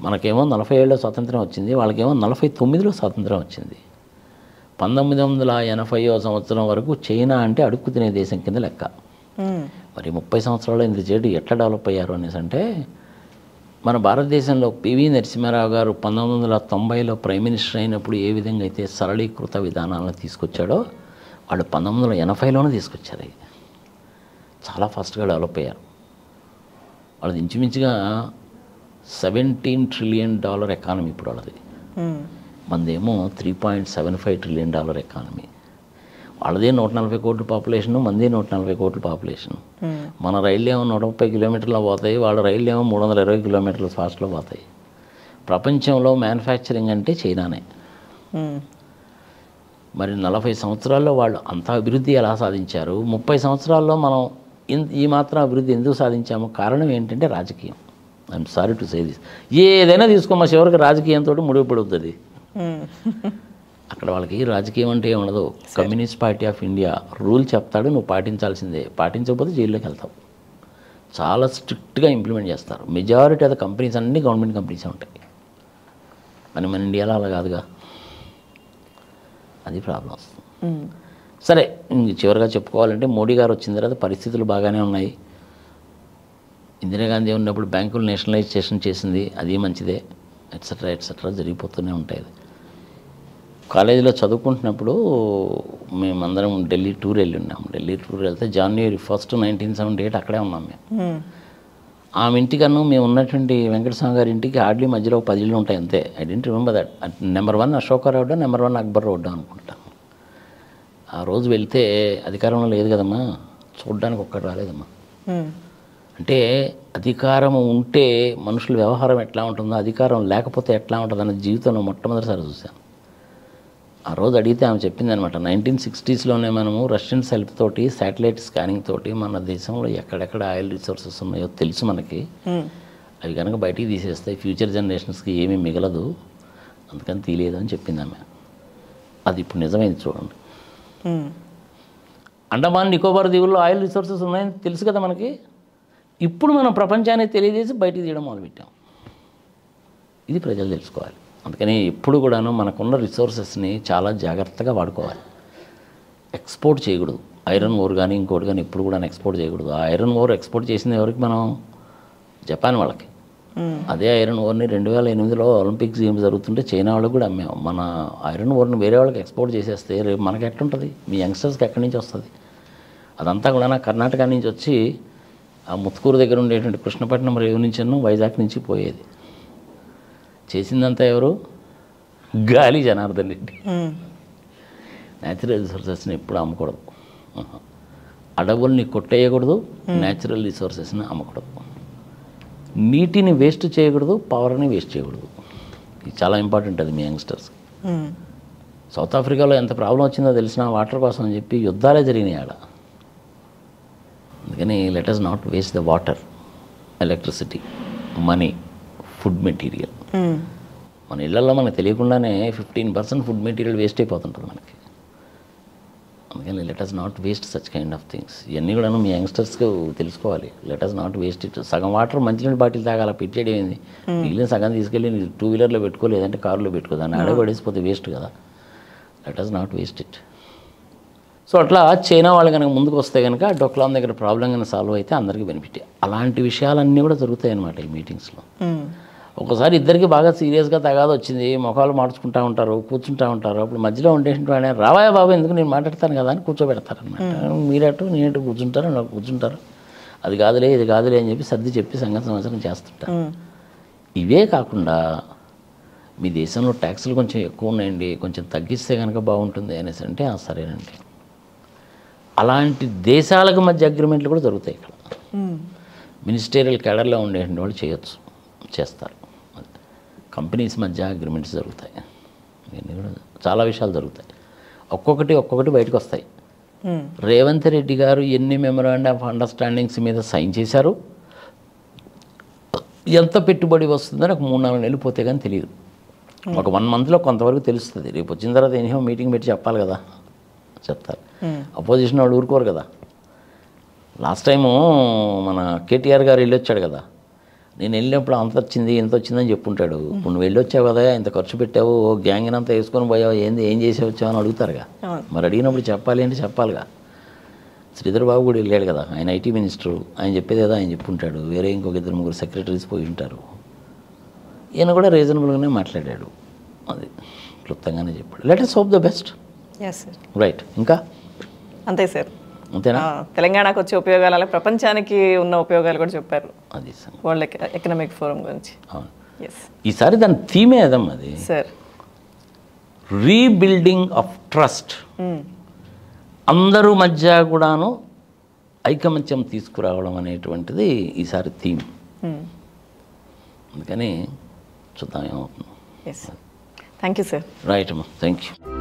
మనకేమో 40 ఏళ్ళలో స్వాతంత్రం వచ్చింది, వాళ్ళకేమో 49లో స్వాతంత్రం వచ్చింది. 1980వ సంవత్సరం వరకు చైనా అంటే అడుక్కు తినే దేశం కింద లెక్క. మరి 30 సంవత్సరాల్లో ఇంత చేడు ఎట్లా డెవలప్ అయ్యారు అనేసి అంటే, మన భారతదేశంలో PV నరసింహారావు గారు 1990లో ప్రైమ్ మినిస్టర్ అయినప్పుడు ఏ విధంగా అయితే సరళీకృత విధానాలను తీసుకొచ్చాడో, వాళ్ళు 1980లోనే తీసుకొచ్చారు. చాలా ఫాస్ట్గా డెవలప్ అయ్యారు. వాళ్ళది ఇంచుమించుగా $17 trillion ఎకానమీ ఇప్పుడు వాళ్ళది. మనదేమో $3.75 trillion ఎకానమీ. వాళ్ళదే 140 కోట్ల పాపులేషను, మనదే 140 కోట్ల పాపులేషన్. మన రైళ్ళు ఏమో 130 కిలోమీటర్లో పోతాయి, వాళ్ళ రైళ్ళు ఏమో 320 కిలోమీటర్ల ఫాస్ట్లో పోతాయి. ప్రపంచంలో మ్యానుఫ్యాక్చరింగ్ అంటే చైనానే. మరి 40 సంవత్సరాల్లో వాళ్ళు అంత అభివృద్ధి ఎలా సాధించారు? 30 సంవత్సరాల్లో మనం ఈ మాత్రం అభివృద్ధి ఎందుకు సాధించాము? కారణం ఏంటంటే రాజకీయం. I'm sorry to say this. ఏదైనా తీసుకోమా చివరికి రాజకీయంతో ముడిపడుతుంది. అక్కడ వాళ్ళకి రాజకీయం అంటే ఏముండదు. Communist party of India rule చెప్తాడు, నువ్వు పాటించాల్సిందే. పాటించకపోతే జైల్లోకి వెళ్తావు. చాలా స్ట్రిక్ట్గా ఇంప్లిమెంట్ చేస్తారు. మెజారిటీ ఆఫ్ ద కంపెనీస్ అన్నీ గవర్నమెంట్ కంపెనీసే ఉంటాయి. కానీ మన ఇండియాలో అలా కాదుగా. అది ప్రాబ్లం వస్తుంది. సరే, చివరిగా చెప్పుకోవాలంటే మోడీ గారు వచ్చిన తర్వాత పరిస్థితులు బాగానే ఉన్నాయి. ఇందిరాగాంధీ ఉన్నప్పుడు బ్యాంకులు నేషనలైజేషన్ చేసింది, అది మంచిదే. ఎట్సెట్రా ఎట్సెట్రా జరిగిపోతూనే ఉంటాయి. కాలేజీలో చదువుకుంటున్నప్పుడు మేమందరం ఢిల్లీ టూర్ వెళ్ళి ఉన్నాము. ఢిల్లీ టూర్ వెళ్తే January 1, 1978 అక్కడే ఉన్నాం మేము. ఆమె ఇంటికన్నా మేము ఉన్నటువంటి వెంకటస్వామి గారి ఇంటికి హార్డ్లీ మధ్యలో 10 ఇళ్ళు ఉంటాయి అంతే. I don't remember that. Number 1 Ashoka road, number 1 Akbar road అనుకుంటాను. ఆ రోజు వెళ్తే అధికారంలో లేదు కదమ్మా, చూడడానికి ఒక్కటి రాలేదమ్మా. అంటే అధికారం ఉంటే మనుషుల వ్యవహారం ఎట్లా ఉంటుందో, అధికారం లేకపోతే ఎట్లా ఉంటుందన్న జీవితంలో మొట్టమొదటిసారి చూశాను. ఆ రోజు అడిగితే ఆమె చెప్పింది అనమాట, 1960sలోనే మనము రష్యన్స్ హెల్ప్ తోటి, శాటిలైట్ స్కానింగ్ తోటి మన దేశంలో ఎక్కడెక్కడ ఆయిల్ రిసోర్సెస్ ఉన్నాయో తెలుసు మనకి. అవి కనుక బయటికి తీసేస్తే ఫ్యూచర్ జనరేషన్స్కి ఏమీ మిగలదు, అందుకని తీయలేదు అని చెప్పింది ఆమె. అది ఇప్పుడు నిజమైంది చూడండి. అండమాన్ నికోబార్ దీవుల్లో ఆయిల్ రిసోర్సెస్ ఉన్నాయని తెలుసు కదా మనకి. ఇప్పుడు మనం ప్రపంచానికి తెలియజేసి బయటికి తీయడం మొదలుపెట్టాం. ఇది ప్రజలు తెలుసుకోవాలి. అందుకని ఎప్పుడు కూడాను మనకున్న రిసోర్సెస్ని చాలా జాగ్రత్తగా వాడుకోవాలి. ఎక్స్పోర్ట్ చేయకూడదు. ఐరన్ ఓర్ కానీ ఇంకోటి కానీ ఎప్పుడు కూడా ఎక్స్పోర్ట్ చేయకూడదు. ఆ ఐరన్ ఓర్ ఎక్స్పోర్ట్ చేసింది ఎవరికి? మనం జపాన్ వాళ్ళకి. అదే ఐరన్ ఓర్ని 2008లో ఒలింపిక్స్ గేమ్స్ జరుగుతుంటే చైనా వాళ్ళకి కూడా అమ్మాము. మన ఐరన్ ఓర్ని వేరే వాళ్ళకి ఎక్స్పోర్ట్ చేసేస్తే రేపు మనకి ఎట్లుంటుంది? మీ యంగ్స్టర్స్కి ఎక్కడి నుంచి వస్తుంది? అదంతా కూడా కర్ణాటక నుంచి వచ్చి ఆ ముత్తుకూరు దగ్గర ఉండేటువంటి కృష్ణపట్నం రేవు నుంచి వైజాగ్ నుంచి పోయేది. చేసిందంతా ఎవరు? గాలి జనార్దన్ రెడ్డి. న్యాచురల్ రిసోర్సెస్ని ఎప్పుడు అమ్మకూడదు. అడవుల్ని కొట్టేయకూడదు, న్యాచురల్ రిసోర్సెస్ని అమ్మకూడదు. నీటిని వేస్ట్ చేయకూడదు, పవర్ని వేస్ట్ చేయకూడదు. ఇది చాలా ఇంపార్టెంట్. అది మీ యంగ్స్టర్స్. సౌత్ ఆఫ్రికాలో ఎంత ప్రాబ్లం వచ్చిందో తెలిసిన వాటర్ కోసం అని చెప్పి యుద్ధాలే జరిగినాయి ఆడ. అందుకని let us not waste the water, electricity, money, food material. మన ఇళ్లలో మనకు తెలియకుండానే 15% ఫుడ్ మెటీరియల్ వేస్ట్ అయిపోతుంటుంది మనకి. అందుకని let us not waste such kind of things. ఇవన్నీ కూడా మీ యంగ్స్టర్స్కి తెలుసుకోవాలి. Let us not waste it. సగం వాటర్ మంచినీళ్ళ బాటిల్ తాగాల పెట్టేయడం ఏంది? మిగిలిన సగం తీసుకెళ్ళి 2 వీలర్లో పెట్టుకో, లేదంటే కారులో పెట్టుకో. దాన్ని ఆడబడేసిపోతే వేస్ట్ కదా. Let us not waste it. So అట్లా చైనా వాళ్ళు కనుక ముందుకు వస్తే కనుక డొక్లాం దగ్గర ప్రాబ్లం కనుక సాల్వ్ అయితే అందరికీ బెనిఫిట్. అలాంటి విషయాలన్నీ కూడా జరుగుతాయి అన్నమాట ఈ మీటింగ్స్లో. ఒకసారి ఇద్దరికి బాగా సీరియస్గా తగాదు వచ్చింది, ముఖాలు మార్చుకుంటూ ఉంటారు, కూర్చుంటూ ఉంటారు. అప్పుడు మధ్యలో ఉండేటువంటి రావాయ బాబు ఎందుకు నేను మాట్లాడతాను కదా అని కూర్చోబెడతారనమాట. మీరటు నేనటు కూర్చుంటారు, నాకు కూర్చుంటారు. అది కాదులే ఇది కాదులే అని చెప్పి సర్ది చెప్పి సంగతి సంవత్సరం చేస్తుంటారు. ఇవే కాకుండా మీ దేశంలో ట్యాక్సులు కొంచెం ఎక్కువ ఉన్నాయండి, కొంచెం తగ్గిస్తే కనుక బాగుంటుంది అనేసి అంటే సరేనండి. అలాంటి దేశాలకు మధ్య అగ్రిమెంట్లు కూడా జరుగుతాయి ఇక్కడ. మినిస్టేరియల్ క్యాడర్లో ఉండేటువంటి వాళ్ళు చేయొచ్చు, చేస్తారు. కంపెనీస్ మధ్య అగ్రిమెంట్స్ జరుగుతాయి. ఇవన్నీ కూడా చాలా విషయాలు జరుగుతాయి. ఒక్కొక్కటి బయటకు వస్తాయి. రేవంత్ రెడ్డి గారు ఎన్ని మెమరాండం ఆఫ్ అండర్స్టాండింగ్స్ మీద సైన్ చేశారు, ఎంత పెట్టుబడి వస్తుందని ఒక 3-4 నెలలు పోతే కానీ తెలియదు. ఒక 1 monthలో కొంతవరకు తెలుస్తుంది. రేపు వచ్చిన తర్వాత ఏమో మీటింగ్ పెట్టి చెప్పాలి కదా, చెప్తారు. అపోజిషన్ వాళ్ళు ఊరుకోరు కదా. లాస్ట్ టైము మన కేటీఆర్ గారు వెళ్ళొచ్చాడు కదా, నేను వెళ్ళినప్పుడు అంత వచ్చింది ఇంత వచ్చిందని చెప్పుంటాడు. ఇప్పుడు నువ్వు వెళ్ళొచ్చావు కదా, ఇంత ఖర్చు పెట్టావు, గ్యాంగ్ అంతా వేసుకొని పోయావు, ఏం చేసి వచ్చావు అని అడుగుతారుగా. మరి అడిగినప్పుడు చెప్పాలి అంటే చెప్పాలిగా. శ్రీధర్ బాబు కూడా వెళ్ళాడు కదా, ఆయన ఐటీ మినిస్టరు, ఆయన చెప్పేది ఏదో ఆయన చెప్పుంటాడు. వేరే ఇంకొక 2-3 సెక్రటరీస్ పోయి ఉంటారు. ఈయన కూడా రీజనబుల్గానే మాట్లాడాడు, అది క్లుప్తంగానే చెప్పాడు. Let us hope the best. Right. ఇంకా అంతే సార్. అంతేనా? తెలంగాణకు వచ్చే ఉపయోగాలు అలాగే ప్రపంచానికి ఉన్న ఉపయోగాలు కూడా చెప్పారు అది సంగతి. వరల్డ్ ఎకనామిక్ ఫోరం గురించి. అవును. ఎస్ ఈసారి దాని థీమే అదమ్మా అది, సార్. Rebuilding of trust. అందరూ మధ్య కూడాను ఐకమత్యం తీసుకురావడం అనేటువంటిది ఈసారి థీమ్. అందుకని చూద్దాం ఏమవుతుంది. Yes, thank you sir. Right అమ్మా, థ్యాంక్ యూ.